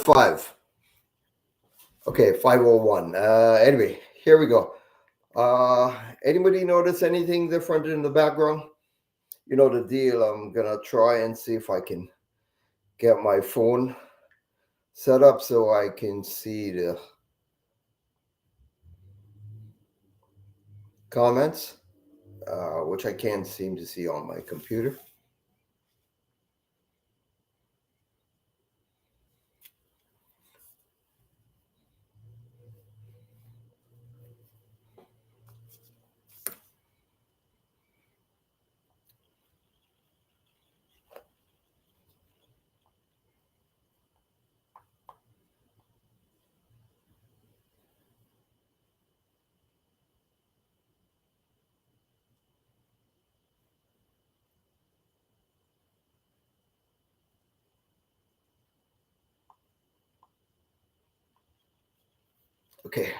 5. Okay, 501. Anyway, here we go. Anybody notice anything different in the background? You know the deal. I'm gonna try and see if I can get my phone set up so I can see the comments, which I can't seem to see on my computer. Okay.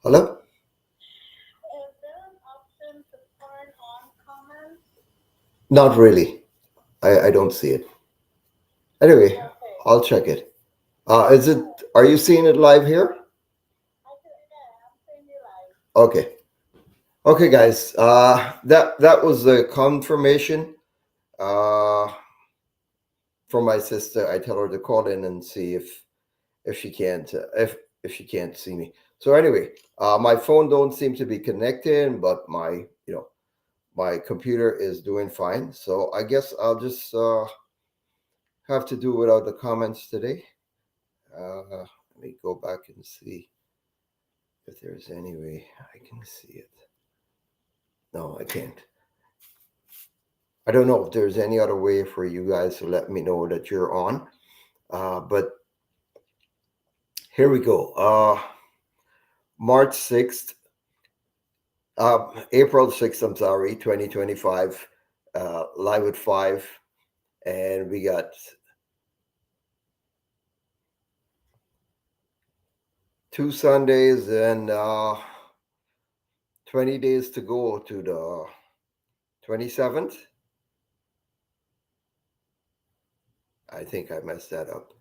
Hello? Is there an option to turn on comments? Not really. I don't see it. Anyway, Okay, I'll check it. Is it? Are you seeing it live here? yeah, I'm seeing you live. Okay. Okay, guys. That was the confirmation. Uh, from my sister. I tell her to call in and see if she can't if she can't see me. So anyway, my phone don't seem to be connecting, but my computer is doing fine. So I guess I'll just have to do without the comments today. Let me go back and see if there's any way I can see it. No, I can't. I don't know if there's any other way for you guys to let me know that you're on. But here we go. March 6th, April 6th, I'm sorry, 2025, live at 5. And we got 2 Sundays and 20 days to go to the 27th. I think I messed that up.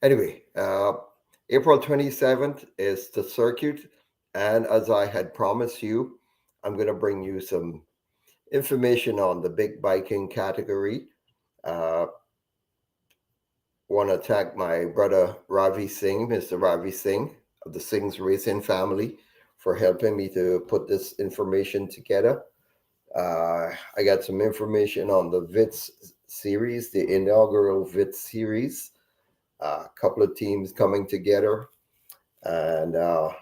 Anyway, April 27th is the circuit. And as I had promised you, I'm going to bring you some information on the big biking category. Uh, Want to thank my brother Ravi Singh, Mr. Ravi Singh of the Singh's Racing family, for helping me to put this information together. I got some information on the VITS series, the inaugural VITS series. A couple of teams coming together, and a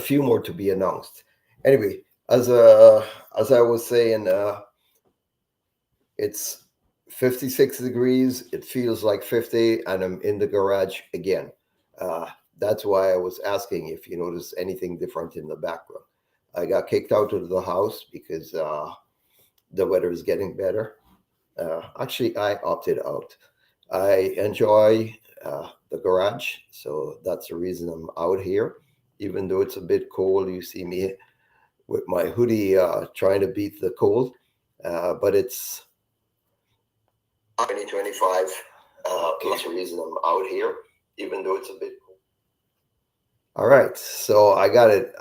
few more to be announced. Anyway, as I was saying, it's 56 degrees. It feels like 50, and I'm in the garage again. Uh, that's why I was asking if you notice anything different in the background. I got kicked out of the house because the weather is getting better. Actually, I opted out. I enjoy the garage, so that's the reason I'm out here. Even though it's a bit cold, you see me with my hoodie trying to beat the cold, but it's 2025. That's the reason I'm out here, even though it's a bit cold. All right, so I got it.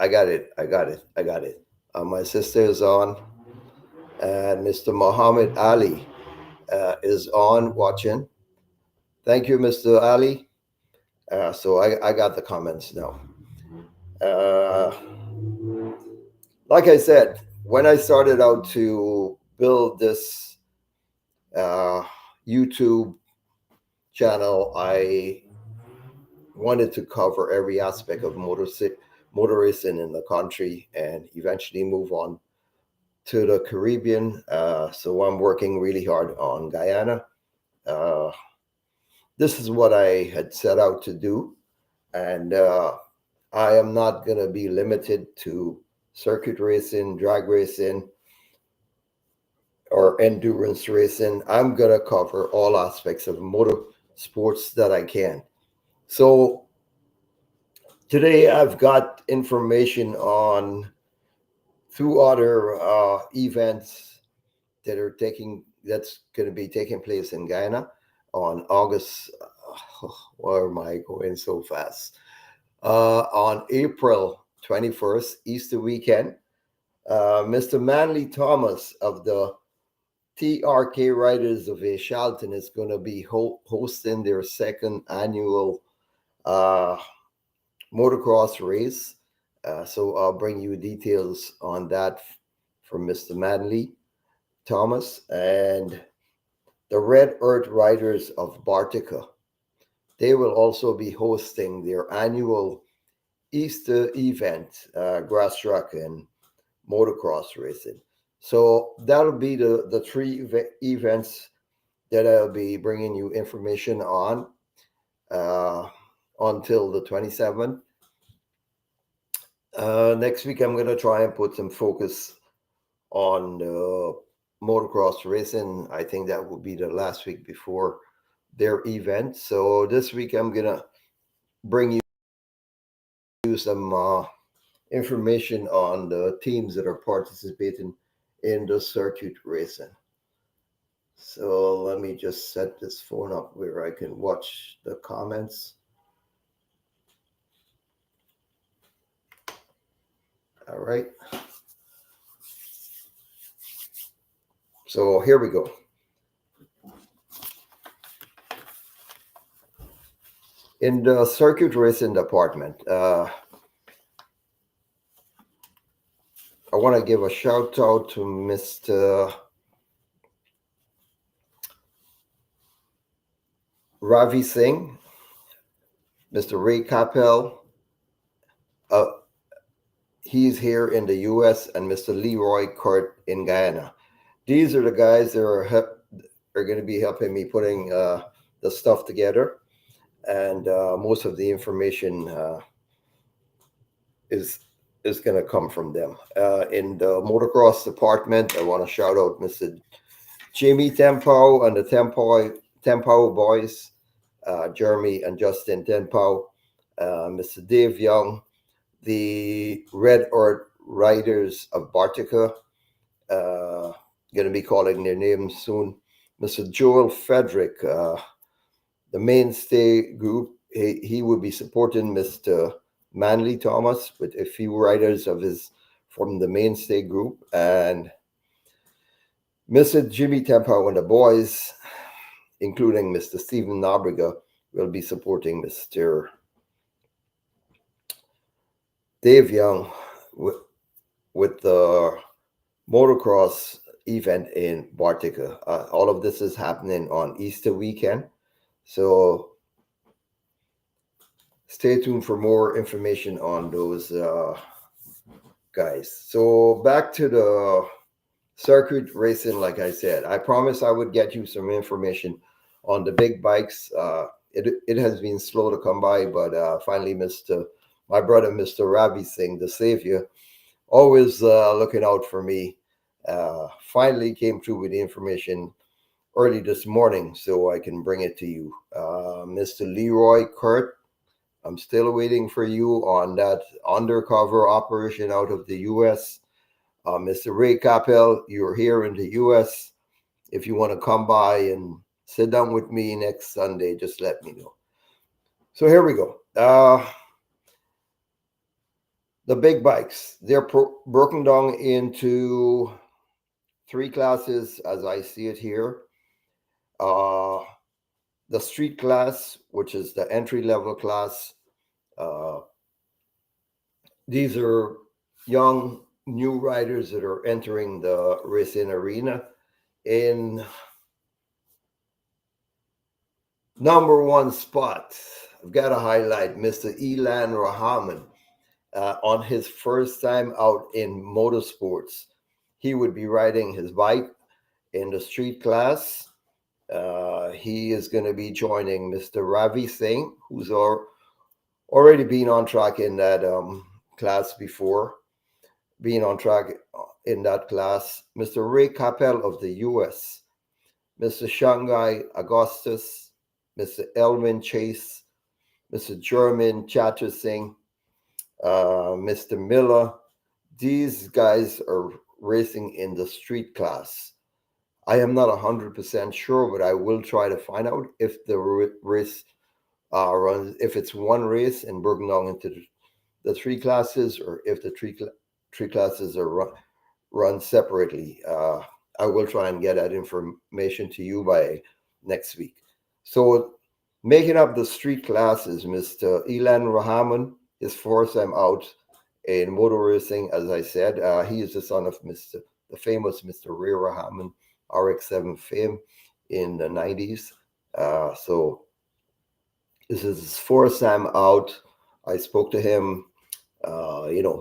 My sister is on, and Mr. Muhammad Ali is on watching. Thank you, Mr. Ali. So I got the comments now. Uh, like I said, when I started out to build this uh, YouTube channel, I wanted to cover every aspect of motor racing in the country and eventually move on to the Caribbean. So I'm working really hard on Guyana. Uh, this is what I had set out to do. And I am not going to be limited to circuit racing, drag racing, or endurance racing. I'm going to cover all aspects of motor sports that I can. So today I've got information on two other events that's going to be taking place in Guyana on August. Why am I going so fast? On April 21st, Easter weekend, Mr. Manley Thomas of the TRK Riders of Charlton is going to be hosting their second annual uh, motocross race. So I'll bring you details on that from Mr. Manley Thomas. And the Red Earth Riders of Bartica, they will also be hosting their annual Easter event, grass track and motocross racing. So that'll be the three events that I'll be bringing you information on uh, until the 27th. Next week, I'm going to try and put some focus on motocross racing. I think that will be the last week before their event. So this week, I'm going to bring you some information on the teams that are participating in the circuit racing. So let me just set this phone up where I can watch the comments. All right. So here we go. In the circuit racing department, I want to give a shout out to Mr. Ravi Singh, Mr. Ray Capel. He's here in the US, and Mr. Leroy Kurt in Guyana. These are the guys that are going to be helping me putting the stuff together, and most of the information is going to come from them. In the motocross department, I want to shout out Mr. Jimmy Tempo and the Tempo boys, Jeremy and Justin Tempo, Mr. Dave Young, the Red Earth Riders of Bartica, going to be calling their names soon. Mr. Joel Frederick, the mainstay group, he will be supporting Mr. Manley Thomas with a few riders of his from the mainstay group, and Mr. Jimmy Tempo and the boys, including Mr. Stephen Nabriga, will be supporting Mr. Dave Young with the motocross event in Bartica. All of this is happening on Easter weekend. So stay tuned for more information on those guys. So back to the circuit racing. Like I said, I promised I would get you some information on the big bikes. It has been slow to come by, but finally, my brother, Mr. Ravi Singh, the savior, always looking out for me, finally came through with the information early this morning so I can bring it to you. Mr. Leroy Kurt, I'm still waiting for you on that undercover operation out of the U.S. Mr. Ray Capel, you're here in the U.S. If you want to come by and sit down with me next Sunday, just let me know. So here we go. The big bikes, they're broken down into three classes as I see it here. The street class, which is the entry level class. These are young new riders that are entering the racing arena. In number one spot, I've got to highlight Mr. Elan Rahman. On his first time out in motorsports, he would be riding his bike in the street class. He is going to be joining Mr. Ravi Singh, who's already been on track in that class before, being on track in that class. Mr. Ray Capel of the US, Mr. Shanghai Augustus, Mr. Elvin Chase, Mr. German Chatter Singh, Mr. Miller, these guys are racing in the street class. I am not 100% sure, but I will try to find out if the race runs, if it's one race and broken down into the three classes, or if the three classes are run separately. I will try and get that information to you by next week. So, making up the street classes, Mr. Elan Rahman is first time out in motor racing. As I said, he is the son of the famous Mr. Ray Rahman, RX-7 fame in the 90s. So this is his fourth time out. I spoke to him.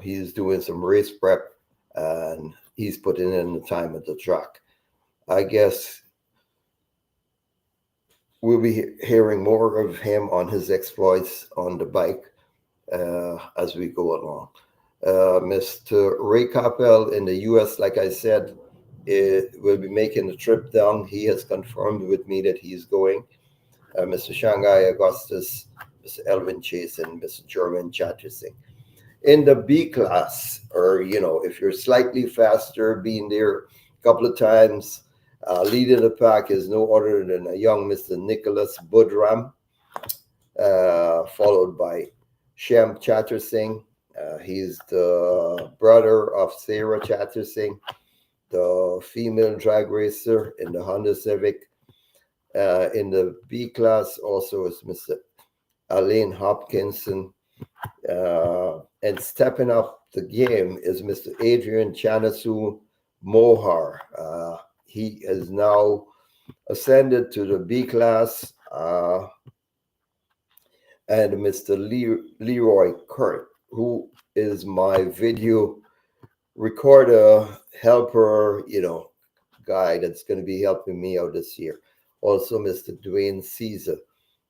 He's doing some race prep and he's putting in the time at the track. I guess we'll be hearing more of him on his exploits on the bike as we go along. Mr. Ray Capel in the US, like I said, will be making the trip down. He has confirmed with me that he's going. Mr. Shanghai Augustus, Mr. Elvin Chase, and Mr. German Chattersing. In the B class, or if you're slightly faster, being there a couple of times, leading the pack is no other than a young Mr. Nicholas Budram, followed by Shem Chattersing. He's the brother of Sarah Chattersing, the female drag racer in the Honda Civic. In the B class also is Mr. Alain Hopkinson. And stepping up the game is Mr. Adrian Chanasu Mohar. He has now ascended to the B class. And Mr. Leroy Kurt, who is my video recorder helper, guy that's going to be helping me out this year. Also, Mr. Dwayne Caesar.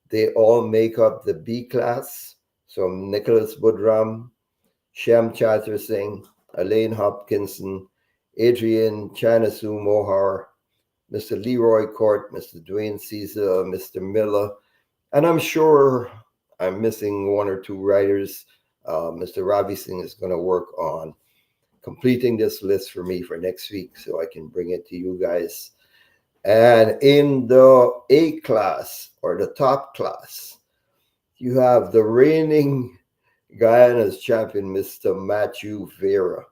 They all make up the B class. So Nicholas Budram, Shem Chattersing, Elaine Hopkinson, Adrian Chanasu Mohar, Mr. Leroy Court, Mr. Dwayne Caesar, Mr. Miller, and I'm sure I'm missing one or two riders. Mr. Ravi Singh is going to work on completing this list for me for next week so I can bring it to you guys. And in the A class, or the top class, you have the reigning Guyana's champion, Mr. Matthew Vera.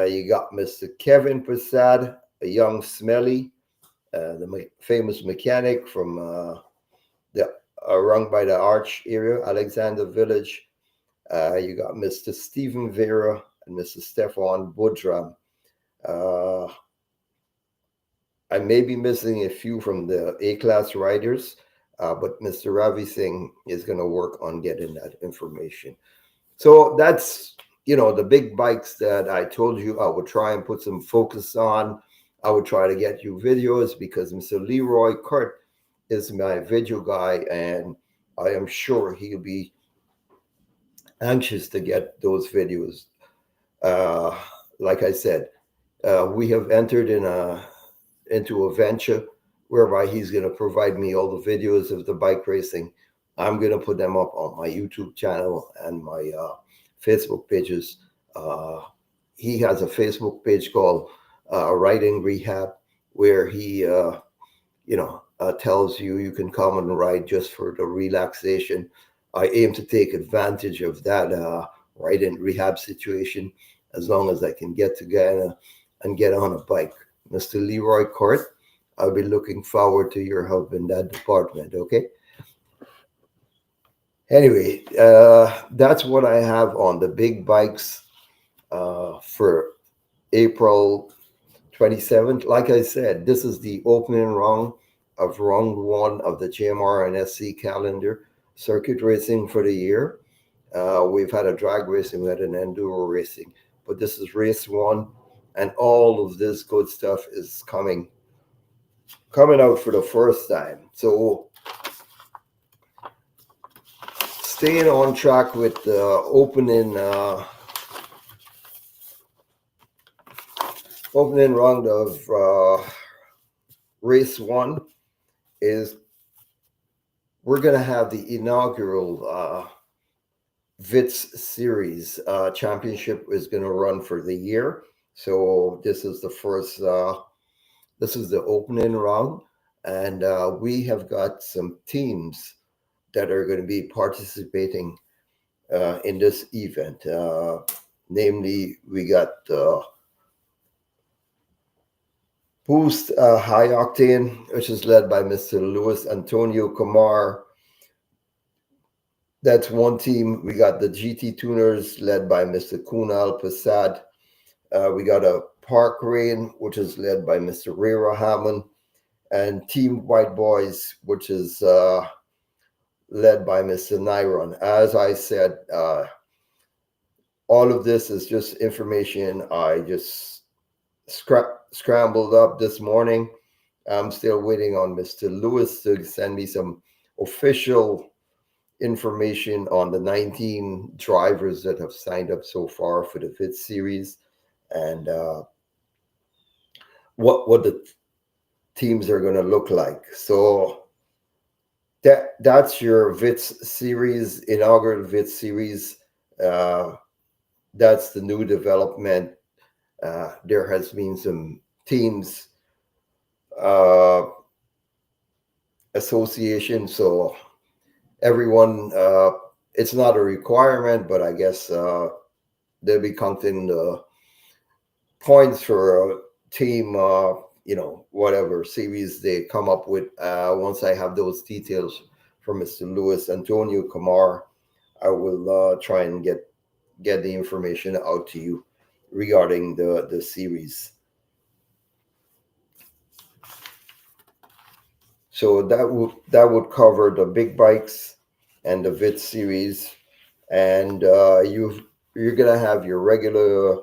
You got Mr. Kevin Prasad, a young smelly, the famous mechanic from the run by the Arch area, Alexander Village. You got Mr. Stephen Vera and Mr. Stefan Budram. I may be missing a few from the A-class riders, but Mr. Ravi Singh is going to work on getting that information. So that's, the big bikes that I told you I would try and put some focus on. I would try to get you videos because Mr. Leroy Kurt is my video guy, and I am sure he'll be anxious to get those videos. Like I said, we have entered into a venture whereby he's going to provide me all the videos of the bike racing. I'm going to put them up on my YouTube channel and my Facebook pages. He has a Facebook page called Riding Rehab, where he, tells you can come and ride just for the relaxation. I aim to take advantage of that riding rehab situation as long as I can get to Guyana and get on a bike. Mr. Leroy Court, I'll be looking forward to your help in that department, okay? Anyway, that's what I have on the big bikes for April 27th. Like I said, this is the opening round of round one of the JMR and SC calendar circuit racing for the year. We've had a drag racing, we had an enduro racing, but this is race one, and all of this good stuff is coming out for the first time. So staying on track with the opening round of race one is we're going to have the inaugural VITS series championship is going to run for the year. So this is the first. This is the opening round, and we have got some teams that are going to be participating in this event. Namely, we got Boost High Octane, which is led by Mr. Luis Antonio Camar. That's one team. We got the GT Tuners, led by Mr. Kunal Prasad. We got a Park Rain, which is led by Mr. Ray Rahman, and Team White Boys, which is led by Mr. Nyron. As I said, all of this is just information I just scrambled up this morning. I'm still waiting on Mr. Lewis to send me some official information on the 19 drivers that have signed up so far for the VIT series, and what the teams are going to look like. So that's your VITS series, inaugural VITS series. That's the new development. There has been some teams association, so everyone, it's not a requirement, but I guess they'll be counting the points for a team, whatever series they come up with. Once I have those details from Mr. Luis Antonio Camar, I will try and get the information out to you regarding the series. So that would cover the big bikes and the VIT series, and you're gonna have your regular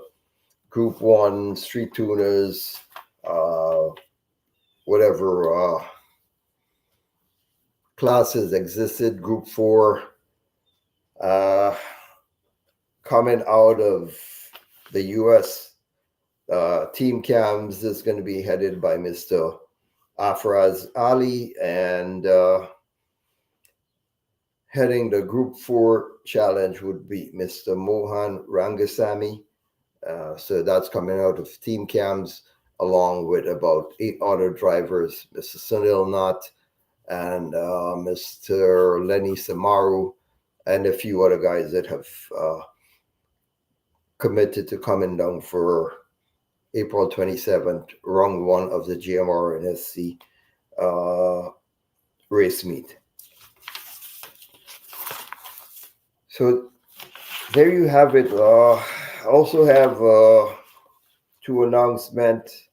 Group 1 street tuners, whatever classes existed. Group 4 coming out of the US. Team Cams is going to be headed by Mr. Afraz Ali, and heading the Group 4 challenge would be Mr. Mohan Rangasamy. So that's coming out of Team Cams, along with about 8 other drivers, Mr. Sunil Nath and Mr. Lenny Samaru, and a few other guys that have committed to coming down for April 27th, round 1 of the GMR and SC race meet. So there you have it. I also have two announcements.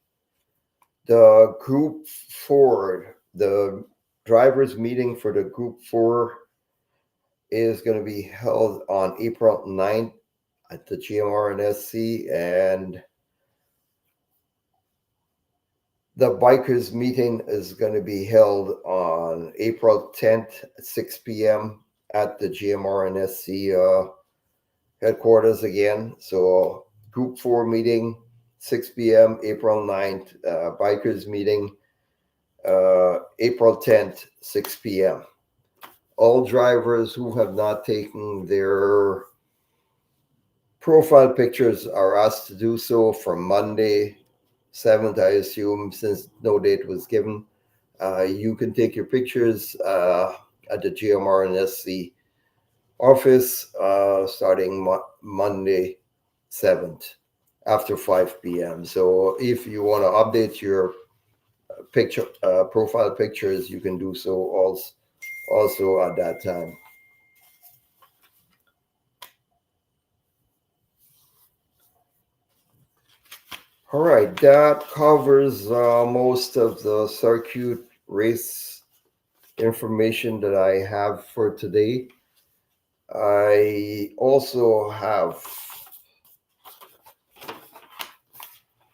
The Group 4, the drivers meeting for the Group 4 is going to be held on April 9th at the GMR and SC, and the bikers meeting is going to be held on April 10th at 6 p.m. at the GMR and SC headquarters again. So Group 4 meeting, 6 p.m., April 9th. Bikers meeting, April 10th, 6 p.m. All drivers who have not taken their profile pictures are asked to do so from Monday 7th, I assume, since no date was given. You can take your pictures at the GMR and SC office starting Monday 7th after 5 p.m. So if you want to update your picture profile pictures, you can do so also at that time. All right, that covers most of the circuit race information that I have for today. I also have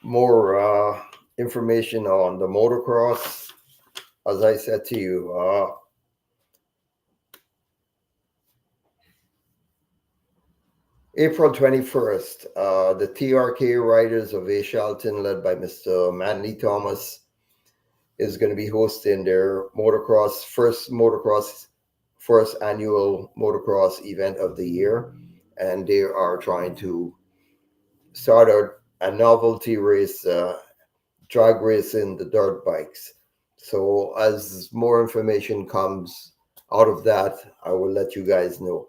more information on the motocross. As I said to you, April 21st, the TRK Riders of A. Shelton, led by Mr. Manley Thomas, is going to be hosting their first annual motocross event of the year. and they are trying to start a novelty race, drag race in the dirt bikes. So as more information comes out of that, I will let you guys know.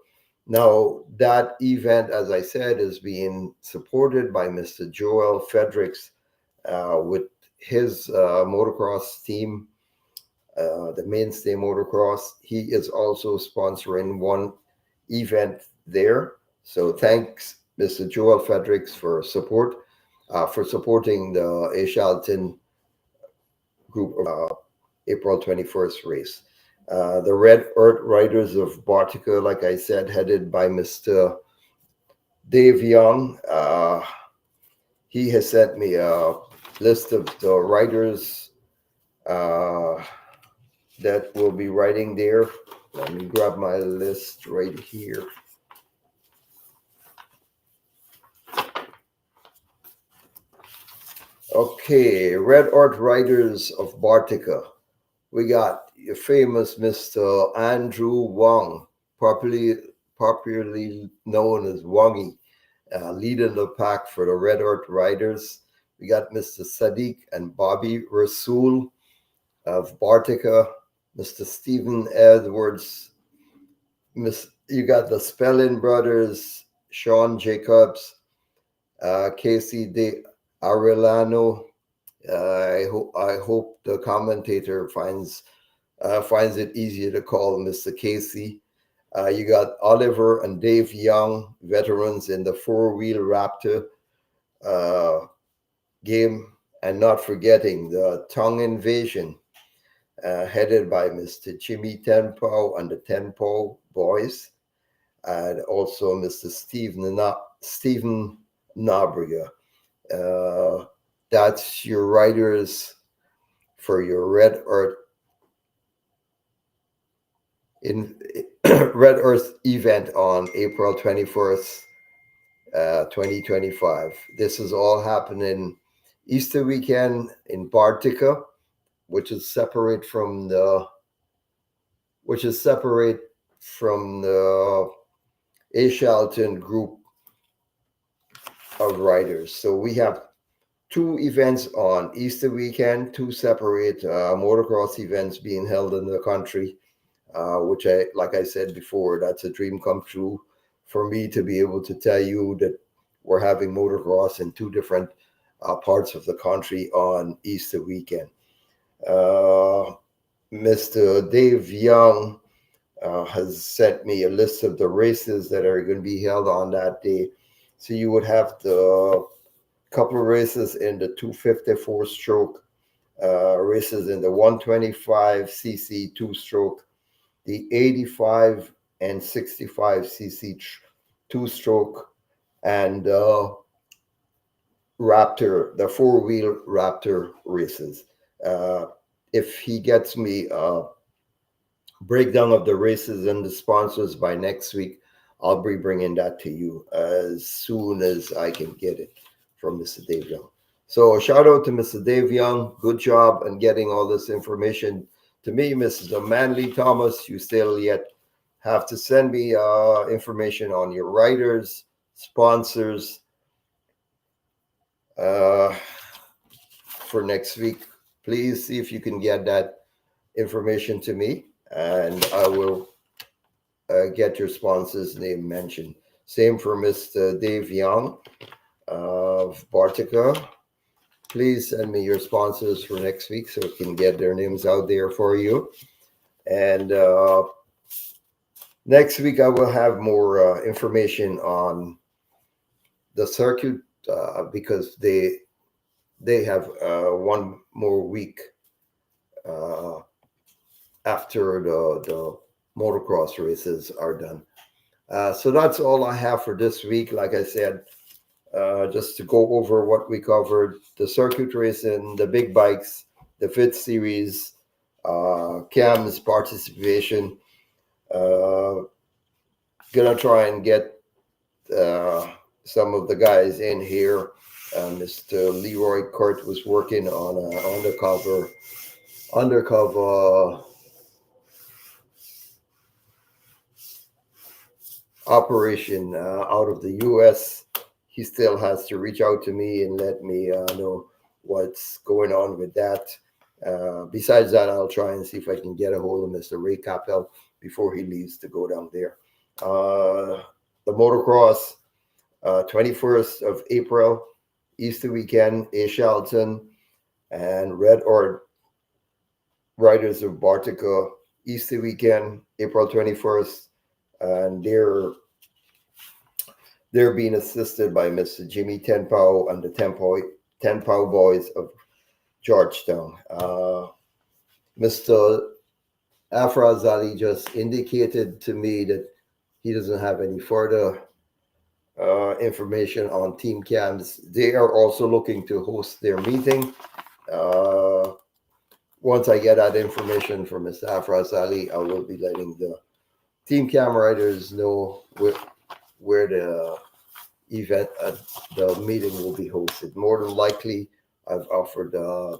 Now that event, as I said, is being supported by Mr. Joel Fredericks with his motocross team, the Mainstay Motocross. He is also sponsoring one event there. So thanks, Mr. Joel Fredericks, for supporting the Ashalton group April 21st race. The Red Earth Riders of Bartica, like I said, headed by Mr. Dave Young. He has sent me a list of the riders uh, that will be riding there. Let me grab my list right here. Okay, Red Earth Riders of Bartica. We got your famous Mr. Andrew Wong, popularly known as Wongy, leading the pack for the Red Earth Riders. We got Mr. Sadiq and Bobby Rasul of Bartica, Mr. Stephen Edwards. You got the Spelling brothers, Sean Jacobs, Casey De Arellano. I hope the commentator finds it easier to call Mr. Casey. You got Oliver and Dave Young, veterans in the four-wheel Raptor uh, game, and not forgetting the Tongue Invasion, headed by Mr. Jimmy Tenpo and the Tenpo Boys, and also Mr. Stephen Nabriga. Uh, that's your riders for your Red Earth in Red Earth event on April 21st, 2025. This is all happening Easter weekend in Bartica, which is separate from the Ashalton group of riders. So we have two events on Easter weekend, two separate motocross events being held in the country, which like I said before, that's a dream come true for me to be able to tell you that we're having motocross in two different parts of the country on Easter weekend. Uh, Mr. Dave Young has sent me a list of the races that are going to be held on that day. So you would have the couple of races in the 254 stroke, races in the 125cc two stroke, the 85 and 65cc two stroke, and Raptor, the four-wheel Raptor races. Uh, if he gets me a breakdown of the races and the sponsors by next week, I'll be bringing that to you as soon as I can get it from Mr. Dave Young. So shout out to Mr. Dave Young. Good job on getting all this information to me, Mrs. Manley Thomas. You still yet have to send me information on your writers, sponsors for next week. Please see if you can get that information to me, and I will get your sponsor's name mentioned. Same for Mr. Dave Young of Bartica. Please send me your sponsors for next week so we can get their names out there for you. And next week, I will have more information on the circuit because they have one more week after the motocross races are done. So that's all I have for this week. Like I said, just to go over what we covered: the circuit racing, the big bikes, the Fit Series, Cam's participation. Gonna try and get some of the guys in here. Mr. Leroy Kurt was working on an operation out of the US. He still has to reach out to me and let me know what's going on with that. Besides that, I'll try and see if I can get a hold of Mr. Ray Capel before he leaves to go down there. The motocross, 21st of April, Easter weekend, A. Shelton and Red Ord Riders of Bartica, Easter weekend, April 21st, and they're being assisted by Mr. Jimmy Tenpow and the Tenpow Boys of Georgetown. Mr. Afraz Ali just indicated to me that he doesn't have any further information on team cams. They are also looking to host their meeting. Uh, Once I get that information from Mr. Afraz Ali, I will be letting the team cam riders know where the event, the meeting will be hosted. More than likely, I've offered to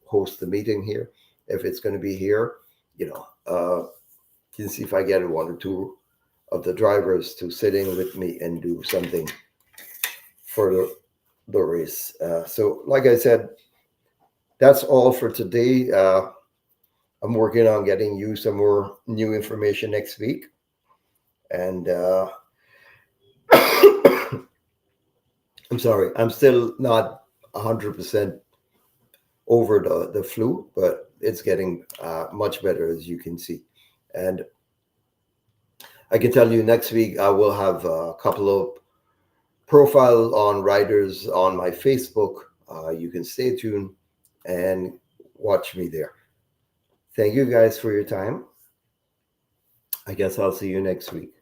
host the meeting here. If it's going to be here, can see if I get one or two of the drivers to sit in with me and do something for the race. So, like I said, that's all for today. I'm working on getting you some more new information next week. And I'm sorry, I'm still not 100% over the flu, but it's getting much better, as you can see. And I can tell you next week I will have a couple of profiles on riders on my Facebook. You can stay tuned and watch me there. Thank you guys for your time. I guess I'll see you next week.